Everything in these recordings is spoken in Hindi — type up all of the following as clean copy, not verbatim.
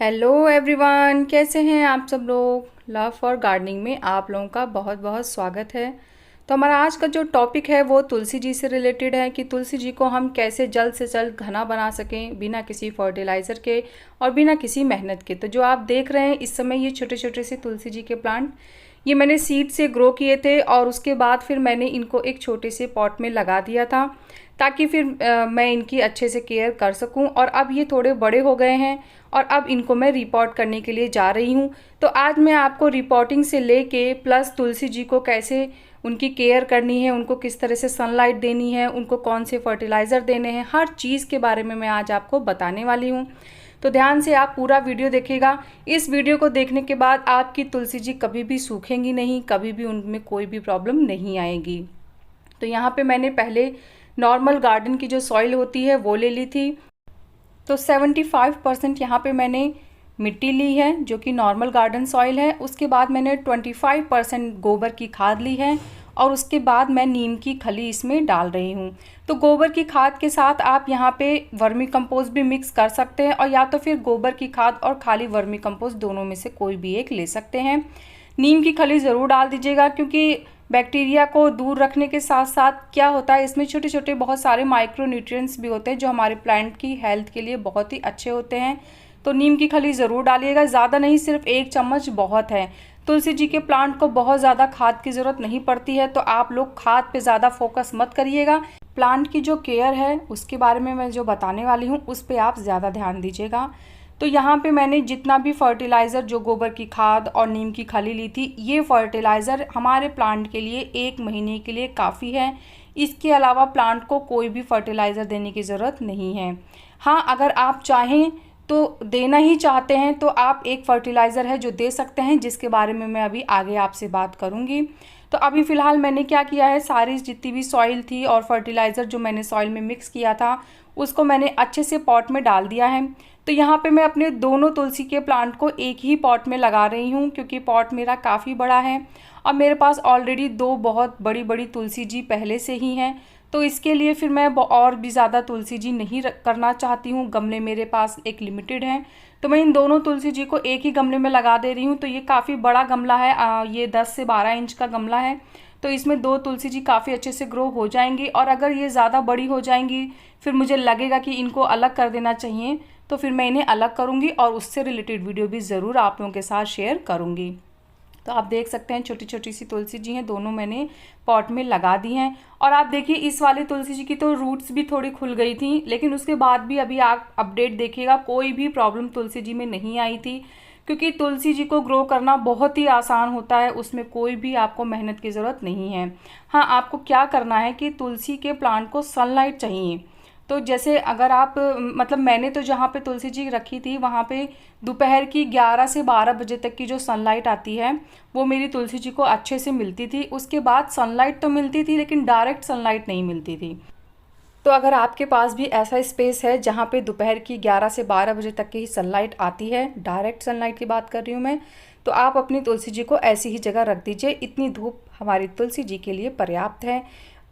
हेलो एवरीवन, कैसे हैं आप सब लोग। लव फॉर गार्डनिंग में आप लोगों का बहुत बहुत स्वागत है। तो हमारा आज का जो टॉपिक है वो तुलसी जी से रिलेटेड है कि तुलसी जी को हम कैसे जल्द से जल्द घना बना सकें बिना किसी फर्टिलाइज़र के और बिना किसी मेहनत के। तो जो आप देख रहे हैं इस समय ये छोटे छोटे से तुलसी जी के प्लांट, ये मैंने सीड से ग्रो किए थे और उसके बाद फिर मैंने इनको एक छोटे से पॉट में लगा दिया था ताकि फिर मैं इनकी अच्छे से केयर कर सकूं। और अब ये थोड़े बड़े हो गए हैं और अब इनको मैं रिपोर्ट करने के लिए जा रही हूं। तो आज मैं आपको रिपोर्टिंग से लेके प्लस तुलसी जी को कैसे उनकी केयर करनी है, उनको किस तरह से सनलाइट देनी है, उनको कौन से फर्टिलाइज़र देने हैं, हर चीज़ के बारे में मैं आज आपको बताने वाली हूँ। तो ध्यान से आप पूरा वीडियो देखिएगा। इस वीडियो को देखने के बाद आपकी तुलसी जी कभी भी सूखेंगी नहीं, कभी भी उनमें कोई भी प्रॉब्लम नहीं आएगी। तो यहाँ पे मैंने पहले नॉर्मल गार्डन की जो सॉइल होती है वो ले ली थी। तो 75% यहाँ पे मैंने मिट्टी ली है जो कि नॉर्मल गार्डन सॉइल है। उसके बाद मैंने 25% गोबर की खाद ली है और उसके बाद मैं नीम की खली इसमें डाल रही हूँ। तो गोबर की खाद के साथ आप यहाँ पे वर्मी कंपोस्ट भी मिक्स कर सकते हैं और या तो फिर गोबर की खाद और खाली वर्मी कंपोस्ट दोनों में से कोई भी एक ले सकते हैं। नीम की खली ज़रूर डाल दीजिएगा क्योंकि बैक्टीरिया को दूर रखने के साथ साथ क्या होता है, इसमें छोटे छोटे बहुत सारे माइक्रो न्यूट्रिएंट्स भी होते हैं जो हमारे प्लांट की हेल्थ के लिए बहुत ही अच्छे होते हैं। तो नीम की खली ज़रूर डालिएगा, ज़्यादा नहीं, सिर्फ 1 चम्मच बहुत है। तुलसी जी के प्लांट को बहुत ज़्यादा खाद की ज़रूरत नहीं पड़ती है, तो आप लोग खाद पे ज़्यादा फोकस मत करिएगा। प्लांट की जो केयर है उसके बारे में मैं जो बताने वाली हूँ उस पर आप ज़्यादा ध्यान दीजिएगा। तो यहाँ पे मैंने जितना भी फर्टिलाइज़र, जो गोबर की खाद और नीम की खली ली थी, ये फर्टिलाइज़र हमारे प्लांट के लिए 1 महीने के लिए काफ़ी है। इसके अलावा प्लांट को कोई भी फर्टिलाइज़र देने की ज़रूरत नहीं है। हाँ, अगर आप चाहें तो देना ही चाहते हैं तो आप एक फर्टिलाइज़र है जो दे सकते हैं, जिसके बारे में मैं अभी आगे आपसे बात करूँगी। तो अभी फ़िलहाल मैंने क्या किया है, सारी जितनी भी सॉइल थी और फर्टिलाइज़र जो मैंने सॉइल में मिक्स किया था उसको मैंने अच्छे से पॉट में डाल दिया है। तो यहाँ पे मैं अपने दोनों तुलसी के प्लांट को एक ही पॉट में लगा रही हूँ क्योंकि पॉट मेरा काफ़ी बड़ा है और मेरे पास ऑलरेडी 2 बहुत बड़ी बड़ी तुलसी जी पहले से ही हैं। तो इसके लिए फिर मैं और भी ज़्यादा तुलसी जी नहीं करना चाहती हूँ। गमले मेरे पास एक लिमिटेड हैं, तो मैं इन दोनों तुलसी जी को एक ही गमले में लगा दे रही हूँ। तो ये काफ़ी बड़ा गमला है, ये 10 से 12 इंच का गमला है। तो इसमें 2 तुलसी जी काफ़ी अच्छे से ग्रो हो जाएंगी और अगर ये ज़्यादा बड़ी हो जाएंगी फिर मुझे लगेगा कि इनको अलग कर देना चाहिए, तो फिर मैं इन्हें अलग करूँगी और उससे रिलेटेड वीडियो भी ज़रूर आप लोगों के साथ शेयर करूँगी। तो आप देख सकते हैं छोटी छोटी सी तुलसी जी हैं, दोनों मैंने पॉट में लगा दी हैं। और आप देखिए इस वाली तुलसी जी की तो रूट्स भी थोड़ी खुल गई थी, लेकिन उसके बाद भी अभी आप अपडेट देखिएगा कोई भी प्रॉब्लम तुलसी जी में नहीं आई थी क्योंकि तुलसी जी को ग्रो करना बहुत ही आसान होता है, उसमें कोई भी आपको मेहनत की ज़रूरत नहीं है। हाँ, आपको क्या करना है कि तुलसी के प्लांट को सनलाइट चाहिए। तो जैसे अगर आप मतलब मैंने तो जहाँ पे तुलसी जी रखी थी वहाँ पे दोपहर की 11 से 12 बजे तक की जो सनलाइट आती है वो मेरी तुलसी जी को अच्छे से मिलती थी। उसके बाद सनलाइट तो मिलती थी लेकिन डायरेक्ट सनलाइट नहीं मिलती थी। तो अगर आपके पास भी ऐसा स्पेस है जहाँ पे दोपहर की 11 से 12 बजे तक की ही सनलाइट आती है, डायरेक्ट सनलाइट की बात कर रही हूँ मैं, तो आप अपनी तुलसी जी को ऐसी ही जगह रख दीजिए। इतनी धूप हमारी तुलसी जी के लिए पर्याप्त है।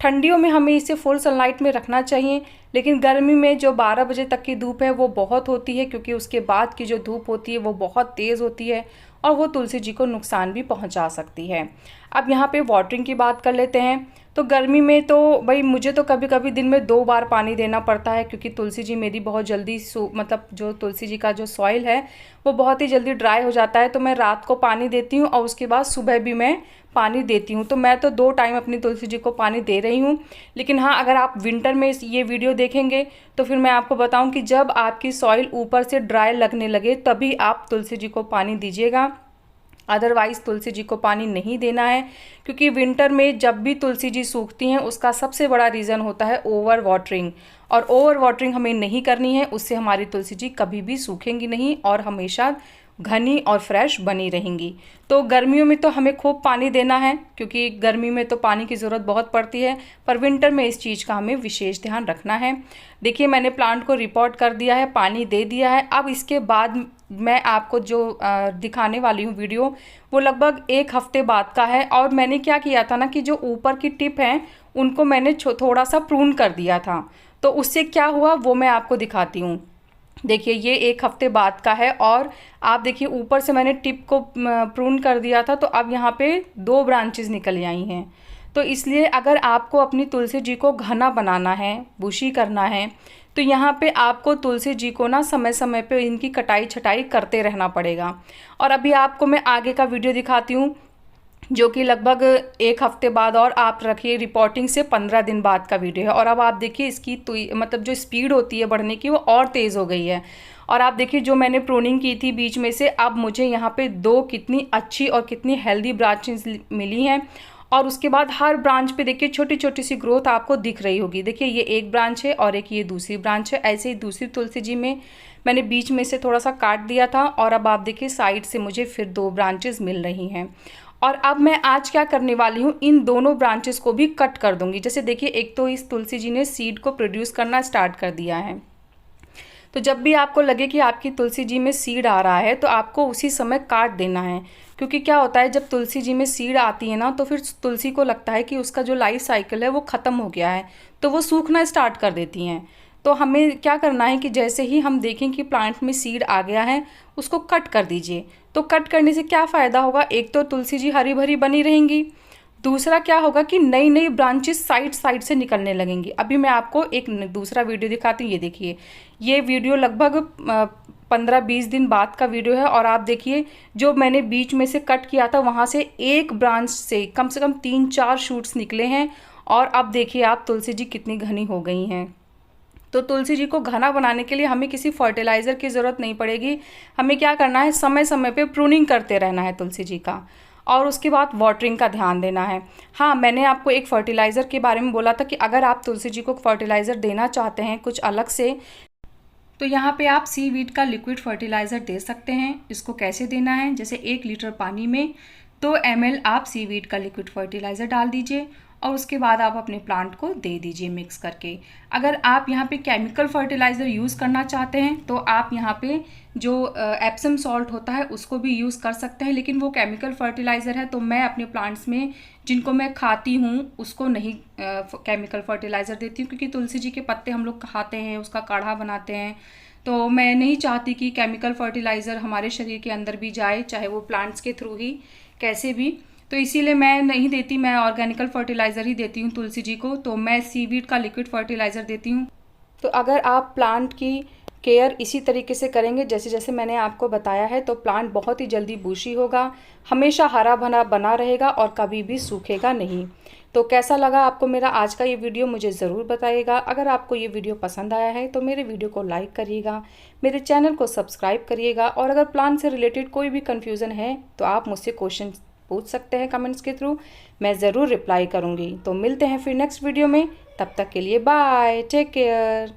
ठंडियों में हमें इसे फुल सनलाइट में रखना चाहिए, लेकिन गर्मी में जो 12 बजे तक की धूप है वो बहुत होती है क्योंकि उसके बाद की जो धूप होती है वो बहुत तेज़ होती है और वो तुलसी जी को नुकसान भी पहुंचा सकती है। अब यहाँ पे वाटरिंग की बात कर लेते हैं। तो गर्मी में तो भाई मुझे तो कभी कभी दिन में 2 बार पानी देना पड़ता है क्योंकि तुलसी जी मेरी बहुत जल्दी मतलब जो तुलसी जी का जो सॉइल है वो बहुत ही जल्दी ड्राई हो जाता है। तो मैं रात को पानी देती हूँ और उसके बाद सुबह भी मैं पानी देती हूँ। तो मैं तो 2 टाइम अपनी तुलसी जी को पानी दे रही हूँ। लेकिन हाँ, अगर आप विंटर में ये वीडियो देखेंगे तो फिर मैं आपको बताऊँ कि जब आपकी सॉइल ऊपर से ड्राई लगने लगे तभी आप तुलसी जी को पानी दीजिएगा, अदरवाइज़ तुलसी जी को पानी नहीं देना है क्योंकि विंटर में जब भी तुलसी जी सूखती हैं उसका सबसे बड़ा रीज़न होता है ओवर वाटरिंग, और ओवर वाटरिंग हमें नहीं करनी है। उससे हमारी तुलसी जी कभी भी सूखेंगी नहीं और हमेशा घनी और फ्रेश बनी रहेंगी। तो गर्मियों में तो हमें खूब पानी देना है क्योंकि गर्मी में तो पानी की ज़रूरत बहुत पड़ती है, पर विंटर में इस चीज़ का हमें विशेष ध्यान रखना है। देखिए मैंने प्लांट को रिपोर्ट कर दिया है, पानी दे दिया है। अब इसके बाद मैं आपको जो दिखाने वाली हूँ वीडियो वो लगभग 1 हफ्ते बाद का है। और मैंने क्या किया था ना कि जो ऊपर की टिप हैं उनको मैंने थोड़ा सा प्रून कर दिया था। तो उससे क्या हुआ वो मैं आपको दिखाती हूँ। देखिए ये 1 हफ्ते बाद का है और आप देखिए ऊपर से मैंने टिप को प्रून कर दिया था, तो अब यहाँ पे 2 ब्रांचेस निकल आई हैं। तो इसलिए अगर आपको अपनी तुलसी जी को घना बनाना है, बुशी करना है, तो यहाँ पे आपको तुलसी जी को ना समय समय पे इनकी कटाई छटाई करते रहना पड़ेगा। और अभी आपको मैं आगे का वीडियो दिखाती हूँ, जो कि लगभग 1 हफ्ते बाद, और आप रखिए रिपोर्टिंग से 15 दिन बाद का वीडियो है। और अब आप देखिए इसकी मतलब जो स्पीड होती है बढ़ने की वो और तेज़ हो गई है। और आप देखिए जो मैंने प्रूनिंग की थी बीच में से, अब मुझे यहाँ पे 2 कितनी अच्छी और कितनी हेल्दी ब्रांचेस मिली हैं। और उसके बाद हर ब्रांच पे देखिए छोटी छोटी सी ग्रोथ आपको दिख रही होगी। देखिए ये एक ब्रांच है और एक ये दूसरी ब्रांच है। ऐसे ही दूसरी तुलसी जी में मैंने बीच में से थोड़ा सा काट दिया था और अब आप देखिए साइड से मुझे फिर 2 ब्रांचेस मिल रही हैं। और अब मैं आज क्या करने वाली हूँ, इन दोनों ब्रांचेस को भी कट कर दूंगी। जैसे देखिए एक तो इस तुलसी जी ने सीड को प्रोड्यूस करना स्टार्ट कर दिया है, तो जब भी आपको लगे कि आपकी तुलसी जी में सीड आ रहा है तो आपको उसी समय काट देना है। क्योंकि क्या होता है, जब तुलसी जी में सीड आती है ना, तो फिर तुलसी को लगता है कि उसका जो लाइफ साइकिल है वो ख़त्म हो गया है, तो वो सूखना स्टार्ट कर देती हैं। तो हमें क्या करना है कि जैसे ही हम देखें कि प्लांट में सीड आ गया है, उसको कट कर दीजिए। तो कट करने से क्या फ़ायदा होगा, एक तो तुलसी जी हरी भरी बनी रहेंगी, दूसरा क्या होगा कि नई नई ब्रांचेस साइड साइड से निकलने लगेंगी। अभी मैं आपको एक दूसरा वीडियो दिखाती हूँ। ये देखिए, ये वीडियो लगभग 15-20 दिन बाद का वीडियो है और आप देखिए जो मैंने बीच में से कट किया था वहाँ से एक ब्रांच से कम 3-4 शूट्स निकले हैं। और अब देखिए आप तुलसी जी कितनी घनी हो गई हैं। तो तुलसी जी को घना बनाने के लिए हमें किसी फर्टिलाइज़र की ज़रूरत नहीं पड़ेगी। हमें क्या करना है, समय समय पे प्रूनिंग करते रहना है तुलसी जी का, और उसके बाद वाटरिंग का ध्यान देना है। हाँ, मैंने आपको एक फर्टिलाइज़र के बारे में बोला था कि अगर आप तुलसी जी को फर्टिलाइज़र देना चाहते हैं कुछ अलग से, तो यहाँ पे आप सीवीड का लिक्विड फर्टिलाइज़र दे सकते हैं। इसको कैसे देना है, जैसे 1 लीटर पानी में 2 ml आप सीवीड का लिक्विड फर्टिलाइज़र डाल दीजिए और उसके बाद आप अपने प्लांट को दे दीजिए मिक्स करके। अगर आप यहाँ पे केमिकल फर्टिलाइज़र यूज़ करना चाहते हैं तो आप यहाँ पे जो एप्सम सॉल्ट होता है उसको भी यूज़ कर सकते हैं, लेकिन वो केमिकल फर्टिलाइज़र है, तो मैं अपने प्लांट्स में जिनको मैं खाती हूँ उसको नहीं केमिकल फर्टिलाइज़र देती हूँ। क्योंकि तुलसी जी के पत्ते हम लोग खाते हैं, उसका काढ़ा बनाते हैं, तो मैं नहीं चाहती कि केमिकल फर्टिलाइज़र हमारे शरीर के अंदर भी जाए, चाहे वो प्लांट्स के थ्रू ही कैसे भी। तो इसीलिए मैं नहीं देती, मैं ऑर्गेनिकल फर्टिलाइज़र ही देती हूँ तुलसी जी को। तो मैं सीवीड का लिक्विड फर्टिलाइज़र देती हूँ। तो अगर आप प्लांट की केयर इसी तरीके से करेंगे जैसे जैसे मैंने आपको बताया है, तो प्लांट बहुत ही जल्दी बूशी होगा, हमेशा हरा भरा बना रहेगा और कभी भी सूखेगा नहीं। तो कैसा लगा आपको मेरा आज का ये वीडियो, मुझे ज़रूर बताइएगा। अगर आपको ये वीडियो पसंद आया है तो मेरे वीडियो को लाइक करिएगा, मेरे चैनल को सब्सक्राइब करिएगा, और अगर प्लांट से रिलेटेड कोई भी कन्फ्यूज़न है तो आप मुझसे क्वेश्चन पूछ सकते हैं कमेंट्स के थ्रू, मैं ज़रूर रिप्लाई करूँगी। तो मिलते हैं फिर नेक्स्ट वीडियो में, तब तक के लिए बाय, टेक केयर।